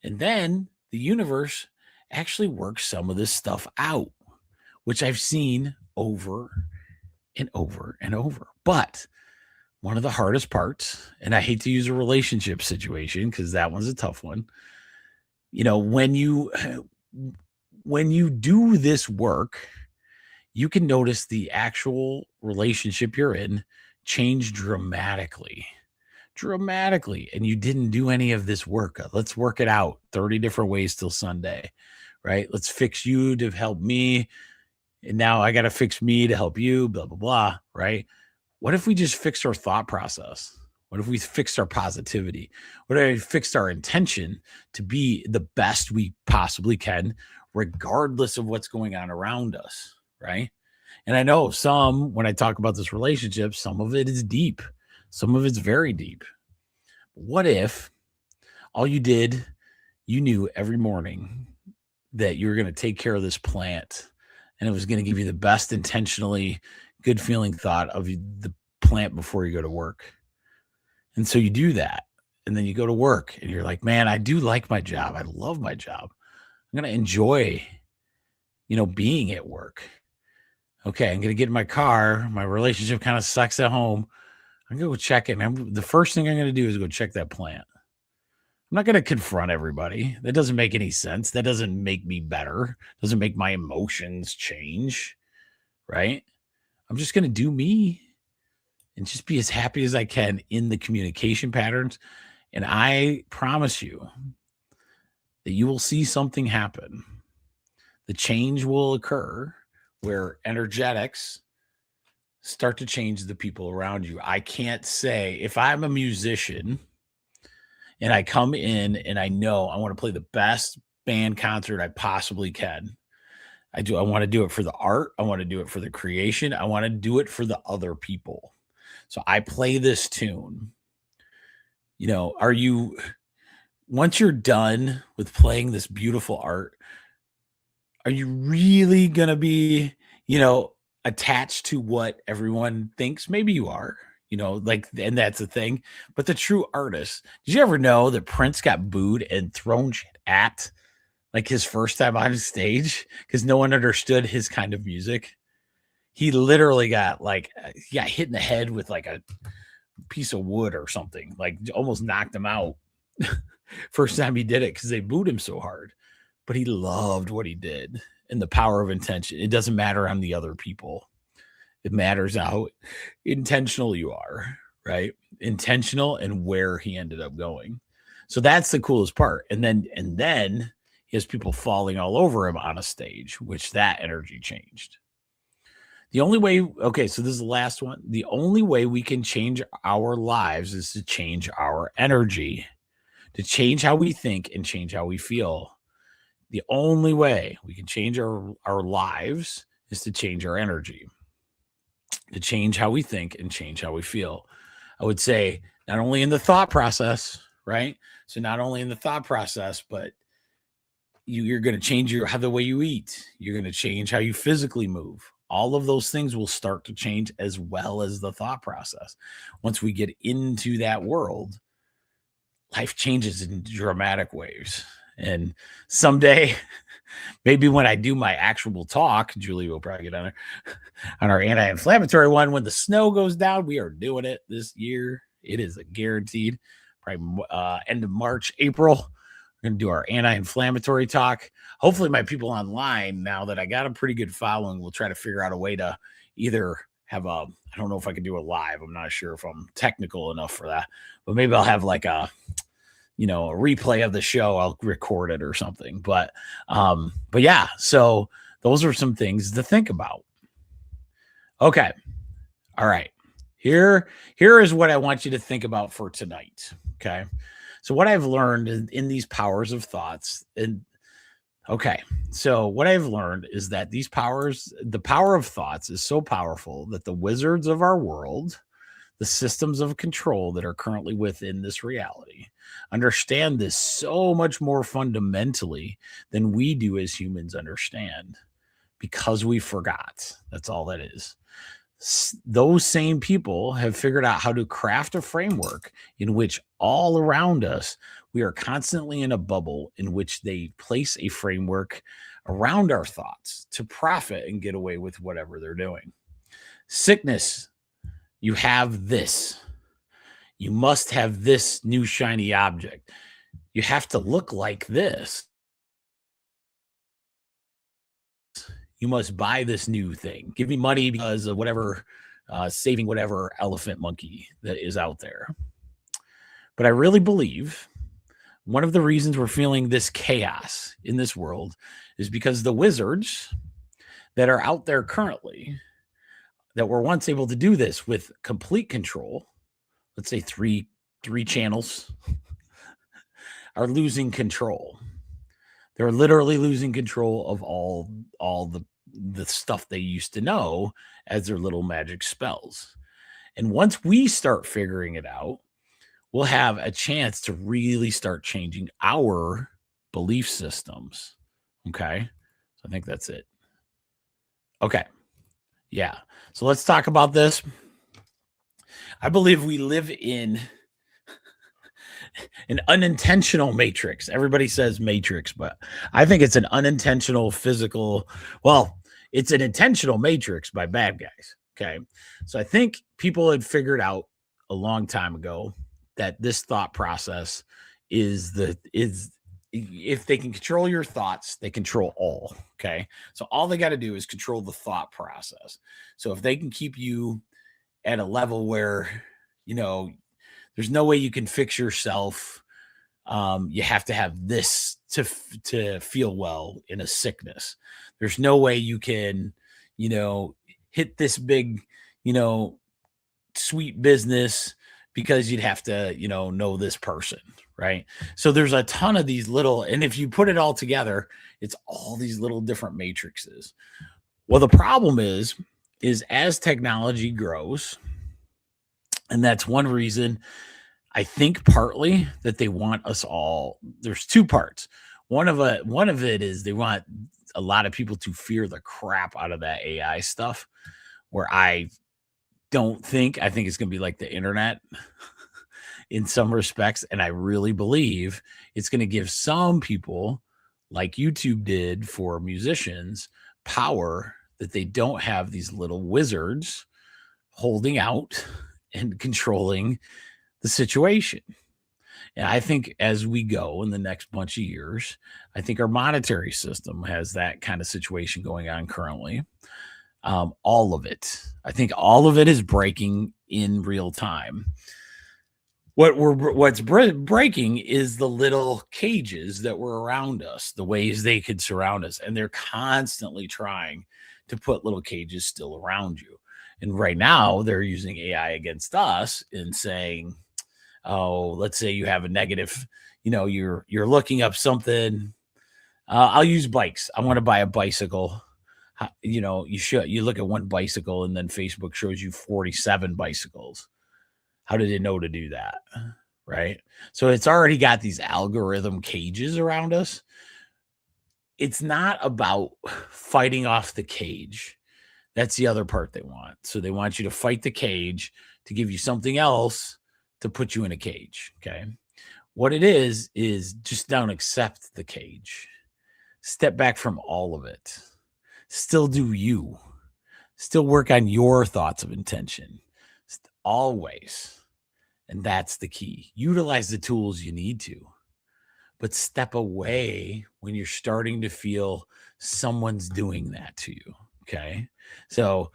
And then the universe actually works some of this stuff out, which I've seen over and over and over. But one of the hardest parts, and I hate to use a relationship situation because that one's a tough one. When you do this work, you can notice the actual relationship you're in change dramatically. And you didn't do any of this work. Let's work it out 30 different ways till Sunday, right? Let's fix you to help me. And now I got to fix me to help you, blah, blah, blah, right? What if we just fixed our thought process? What if we fixed our positivity? What if we fixed our intention to be the best we possibly can, regardless of what's going on around us, right? And I know when I talk about this relationship, some of it is deep. Some of it's very deep. What if all you knew every morning that you were going to take care of this plant and it was going to give you the best intentionally good feeling thought of the plant before you go to work. And so you do that. And then you go to work and you're like, man, I do like my job. I love my job. I'm going to enjoy, being at work. Okay, I'm going to get in my car. My relationship kind of sucks at home. I'm going to go check it. The first thing I'm going to do is go check that plant. I'm not going to confront everybody. That doesn't make any sense. That doesn't make me better. Doesn't make my emotions change, right? I'm just going to do me and just be as happy as I can in the communication patterns. And I promise you that you will see something happen. The change will occur where energetics start to change the people around you. I can't say, if I'm a musician and I come in and I know I want to play the best band concert I possibly can. I want to do it for the art. I want to do it for the creation. I want to do it for the other people. So I play this tune. Once you're done with playing this beautiful art, are you really going to be, attached to what everyone thinks? Maybe you are, and that's the thing. But the true artist, did you ever know that Prince got booed and thrown shit at his first time on stage because no one understood his kind of music? He literally got hit in the head with a piece of wood or something, almost knocked him out. First time he did it because they booed him so hard. But he loved what he did and the power of intention. It doesn't matter on the other people. It matters how intentional you are, right? Intentional and where he ended up going. So that's the coolest part. And then he has people falling all over him on a stage, which that energy changed. The only way, okay, so this is the last one. The only way we can change our lives is to change our energy, to change how we think and change how we feel. The only way we can change our lives is to change our energy, to change how we think and change how we feel. I would say not only in the thought process, right? So not only in the thought process, but you're going to change how the way you eat. You're going to change how you physically move. All of those things will start to change as well as the thought process. Once we get into that world, life changes in dramatic ways. And someday, maybe when I do my actual talk, Julie will probably get on our anti-inflammatory one. When the snow goes down, we are doing it this year. It is a guaranteed, probably end of March, April. We're going to do our anti-inflammatory talk. Hopefully my people online, now that I got a pretty good following, will try to figure out a way to either have I don't know if I can do it live. I'm not sure if I'm technical enough for that, but maybe I'll have like a replay of the show. I'll record it or something, but yeah, so those are some things to think about. Okay. All right. Here is what I want you to think about for tonight. Okay. So what I've learned in these powers of thoughts, so what I've learned is that the power of thoughts is so powerful that the wizards of our world, the systems of control that are currently within this reality, understand this so much more fundamentally than we do as humans understand, because we forgot. That's all that is. Those same people have figured out how to craft a framework in which all around us, we are constantly in a bubble in which they place a framework around our thoughts to profit and get away with whatever they're doing. Sickness, you have this. You must have this new shiny object. You have to look like this. You must buy this new thing. Give me money because of whatever, saving whatever elephant monkey that is out there. But I really believe one of the reasons we're feeling this chaos in this world is because the wizards that are out there currently, that were once able to do this with complete control, let's say three channels, are losing control. They're literally losing control of all the stuff they used to know as their little magic spells. And once we start figuring it out, we'll have a chance to really start changing our belief systems. Okay. So I think that's it. Okay. Yeah. So let's talk about this. I believe we live in an unintentional matrix. Everybody says matrix, but I think it's an unintentional physical. Well, it's an intentional matrix by bad guys. Okay. So I think people had figured out a long time ago that this thought process is if they can control your thoughts, they control all. Okay. So all they got to do is control the thought process. So if they can keep you at a level where, there's no way you can fix yourself. You have to have this to feel well in a sickness. There's no way you can, hit this big, sweet business because you'd have to, know this person. Right. So there's a ton of these little, and if you put it all together, it's all these little different matrices. Well, the problem is as technology grows, and that's one reason I think partly that they want us all. There's two parts. One of it is they want a lot of people to fear the crap out of that AI stuff, where I think it's going to be like the internet in some respects. And I really believe it's going to give some people, like YouTube did for musicians, power that they don't have these little wizards holding out and controlling the situation. And I think as we go in the next bunch of years, I think our monetary system has that kind of situation going on currently. All of it. I think all of it is breaking in real time. What's breaking is the little cages that were around us, the ways they could surround us, and they're constantly trying to put little cages still around you. And right now, they're using AI against us in saying, "Oh, let's say you have a negative, you're looking up something. I'll use bikes. I want to buy a bicycle. You look at one bicycle, and then Facebook shows you 47 bicycles. How did it know to do that?" Right? So it's already got these algorithm cages around us. It's not about fighting off the cage. That's the other part they want. So they want you to fight the cage to give you something else to put you in a cage. Okay. What it is just don't accept the cage. Step back from all of it. Still do you. Still work on your thoughts of intention. Always. And that's the key. Utilize the tools you need to, but step away when you're starting to feel someone's doing that to you. Okay. So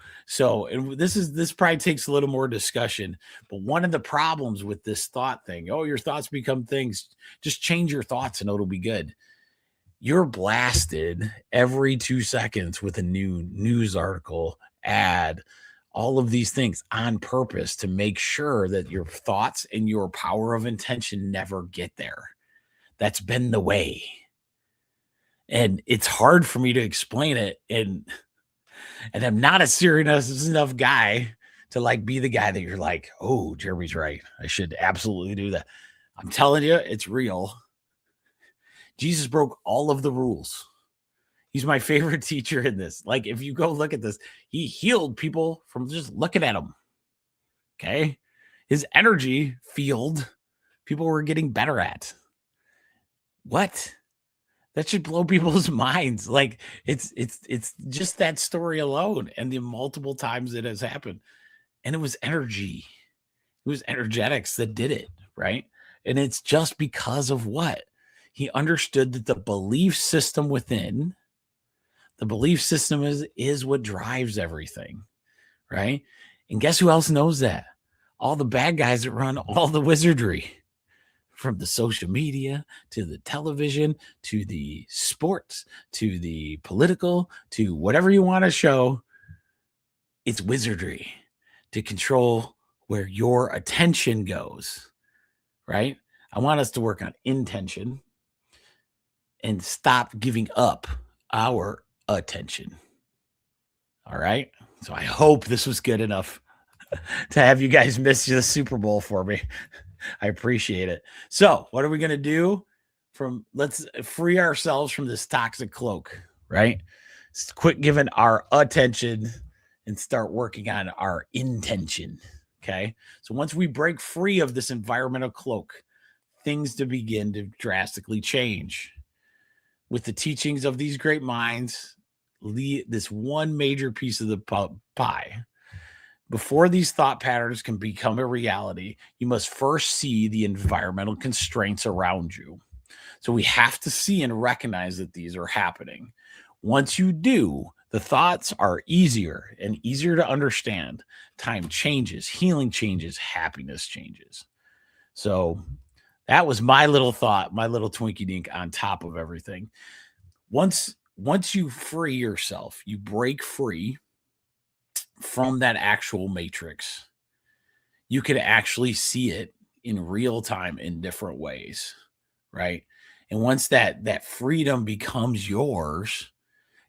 and this probably takes a little more discussion, but one of the problems with this thought thing, your thoughts become things, just change your thoughts and it'll be good. You're blasted every 2 seconds with a new news article, ad, all of these things on purpose to make sure that your thoughts and your power of intention never get there. That's been the way. And it's hard for me to explain it. And I'm not a serious enough guy to be the guy that you're like, "Oh, Jeremy's right. I should absolutely do that." I'm telling you, it's real. Jesus broke all of the rules. He's my favorite teacher in this. If you go look at this, he healed people from just looking at him. Okay. His energy field, people were getting better at. What? That should blow people's minds. It's just that story alone and the multiple times it has happened. And it was energy. It was energetics that did it. Right. And it's just because of what? He understood that the belief system within, the belief system is what drives everything, right? And guess who else knows that? All the bad guys that run all the wizardry, from the social media to the television to the sports to the political to whatever you want to show. It's wizardry to control where your attention goes, right? I want us to work on intention and stop giving up our attention. All right. So I hope this was good enough to have you guys miss the Super Bowl for me. I appreciate it. So what are we going to do? Let's free ourselves from this toxic cloak, right? Quit giving our attention and start working on our intention. Okay. So once we break free of this environmental cloak, things to begin to drastically change. With the teachings of these great minds, this one major piece of the pie. Before these thought patterns can become a reality, you must first see the environmental constraints around you. So we have to see and recognize that these are happening. Once you do, the thoughts are easier and easier to understand. Time changes, healing changes, happiness changes. So that was my little thought, my little Twinkie dink on top of everything. Once you free yourself, you break free from that actual matrix, you can actually see it in real time in different ways, right? And once that freedom becomes yours,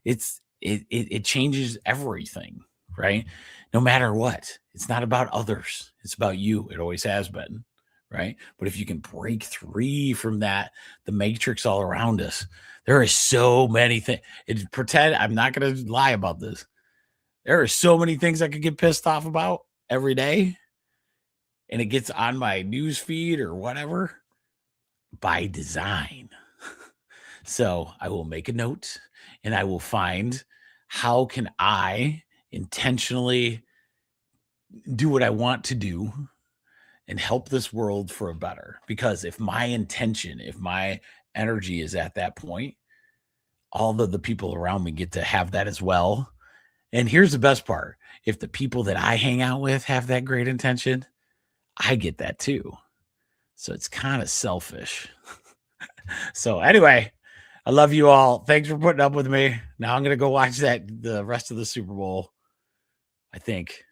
it changes everything, right? No matter what. It's not about others. It's about you. It always has been. Right. But if you can break free from that, the matrix all around us, there are so many things. I'm not going to lie about this. There are so many things I could get pissed off about every day. And it gets on my news feed or whatever by design. So I will make a note and I will find how can I intentionally do what I want to do and help this world for a better. Because if my intention, if my energy is at that point, all of the people around me get to have that as well. And here's the best part. If the people that I hang out with have that great intention, I get that too. So it's kind of selfish. So anyway, I love you all. Thanks for putting up with me. Now I'm going to go watch the rest of the Super Bowl. I think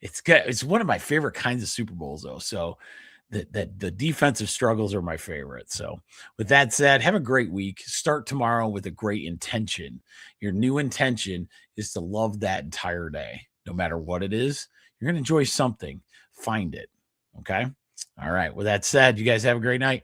it's good. It's one of my favorite kinds of Super Bowls though. So the defensive struggles are my favorite. So with that said, have a great week. Start tomorrow with a great intention. Your new intention is to love that entire day. No matter what it is, you're going to enjoy something. Find it. Okay. All right. With that said, you guys have a great night.